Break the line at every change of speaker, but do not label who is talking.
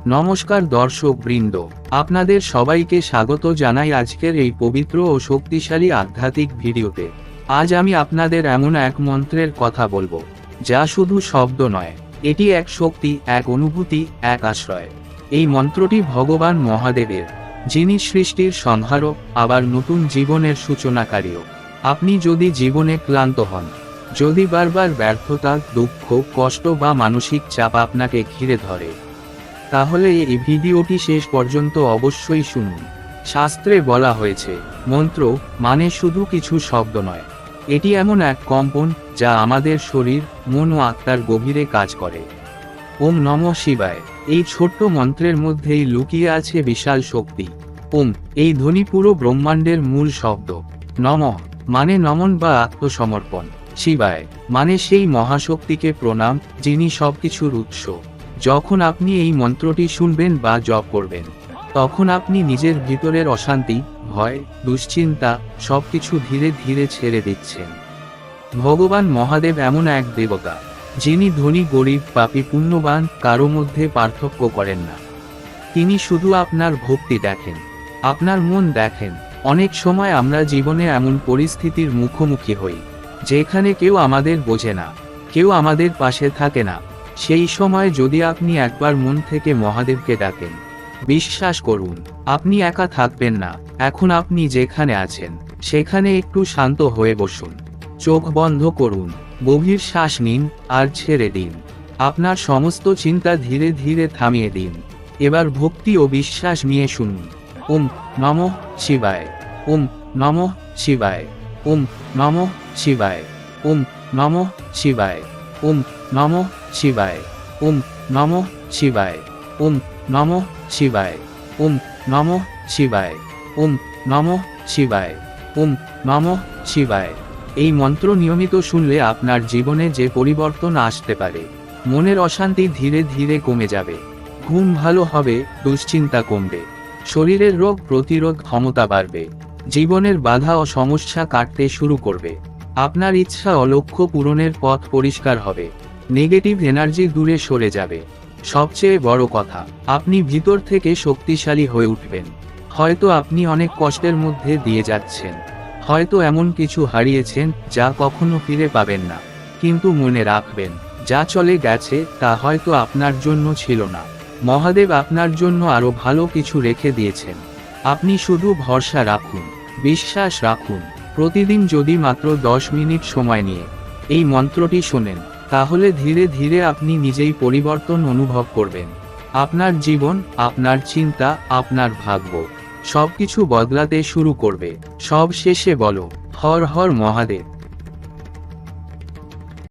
নমস্কার দর্শক বৃন্দ, আপনাদের সবাইকে স্বাগত জানাই আজকের এই পবিত্র ও শক্তিশালী আধ্যাত্মিক ভিডিওতে। আজ আমি আপনাদের এমন এক মন্ত্রের কথা বলবো, যা শুধু শব্দ নয়, এটি এক শক্তি, এক অনুভূতি, এক আশ্রয়। এই মন্ত্রটি ভগবান মহাদেবের, যিনি সৃষ্টির সংহারক, আবার নতুন জীবনের সূচনাকারীও। আপনি যদি জীবনে ক্লান্ত হন, যদি বারবার ব্যর্থতা, দুঃখ, কষ্ট বা মানসিক চাপ আপনাকে ঘিরে ধরে, তাহলে এই ভিডিওটি শেষ পর্যন্ত অবশ্যই শুনুন। শাস্ত্রে বলা হয়েছে, মন্ত্র মানে শুধু কিছু শব্দ নয়, এটি এমন এক কম্পন যা আমাদের শরীর, মন ও আত্মার গভীরে কাজ করে। ওম নমঃ শিবায়, এই ছোট্ট মন্ত্রের মধ্যেই লুকিয়ে আছে বিশাল শক্তি। ওম এই ধ্বনি পুরো ব্রহ্মাণ্ডের মূল শব্দ। নমঃ মানে নমন বা আত্মসমর্পণ। শিবায় মানে সেই মহাশক্তিকে প্রণাম, যিনি সবকিছুর উৎস। যখন আপনি এই মন্ত্রটি শুনবেন বা জপ করবেন, তখন আপনি নিজের ভিতরের অশান্তি, ভয়, দুশ্চিন্তা সবকিছু ধীরে ধীরে ছেড়ে দিচ্ছেন। ভগবান মহাদেব এমন এক দেবতা, যিনি ধনী গরিব, পাপী পুণ্যবান কারো মধ্যে পার্থক্য করেন না। তিনি শুধু আপনার ভক্তি দেখেন, আপনার মন দেখেন। অনেক সময় আমরা জীবনে এমন পরিস্থিতির মুখোমুখি হই, যেখানে কেউ আমাদের বোঝে না, কেউ আমাদের পাশে থাকে না। সেই সময় যদি আপনি একবার মন থেকে মহাদেবকে ডাকেন, বিশ্বাস করুন, আপনি একা থাকবেন না। এখন আপনি যেখানে আছেন, সেখানে একটু শান্ত হয়ে বসুন, চোখ বন্ধ করুন, গভীর শ্বাস নিন আর ছেড়ে দিন। আপনার সমস্ত চিন্তা ধীরে ধীরে থামিয়ে দিন। এবার ভক্তি ও বিশ্বাস নিয়ে শুনুন। ওম নমঃ শিবায়, ওম নমঃ শিবায়, ওম নমঃ শিবায়, ওম নমঃ শিবায়, ওম নমঃ শিবায়, ওম নমঃ শিবায়, ওম নমঃ শিবায়, ওম নমঃ শিবায়, ওম নমঃ শিবায়, ওম নমঃ শিবায়। এই মন্ত্র নিয়মিত শুনলে আপনার জীবনে যে পরিবর্তন আসতে পারে। মনের অশান্তি ধীরে ধীরে কমে যাবে, ঘুম ভালো হবে, দুশ্চিন্তা কমবে, শরীরের রোগ প্রতিরোধ ক্ষমতা বাড়বে, জীবনের বাধা ও সমস্যা কাটতে শুরু করবে। আপনার ইচ্ছা ও লক্ষ্য পূরণের পথ পরিষ্কার হবে, নেগেটিভ এনার্জি দূরে সরে যাবে। সবচেয়ে বড় কথা, আপনি ভিতর থেকে শক্তিশালী হয়ে উঠবেন। হয়তো আপনি অনেক কষ্টের মধ্যে দিয়ে যাচ্ছেন, হয়তো এমন কিছু হারিয়েছেন যা কখনো ফিরে পাবেন না। কিন্তু মনে রাখবেন, যা চলে গেছে তা হয়তো আপনার জন্য ছিল না। মহাদেব আপনার জন্য আরো ভালো কিছু রেখে দিয়েছেন। আপনি শুধু ভরসা রাখুন, বিশ্বাস রাখুন। প্রতিদিন যদি মাত্র 10 মিনিট সময় নিয়ে এই মন্ত্রটি শোনেন, তাহলে ধীরে ধীরে আপনি নিজেই পরিবর্তন অনুভব করবেন। আপনার জীবন, আপনার চিন্তা, আপনার ভাগ্য সবকিছু বদলাতে শুরু করবে। সব শেষে বলো, হর হর মহাদেব।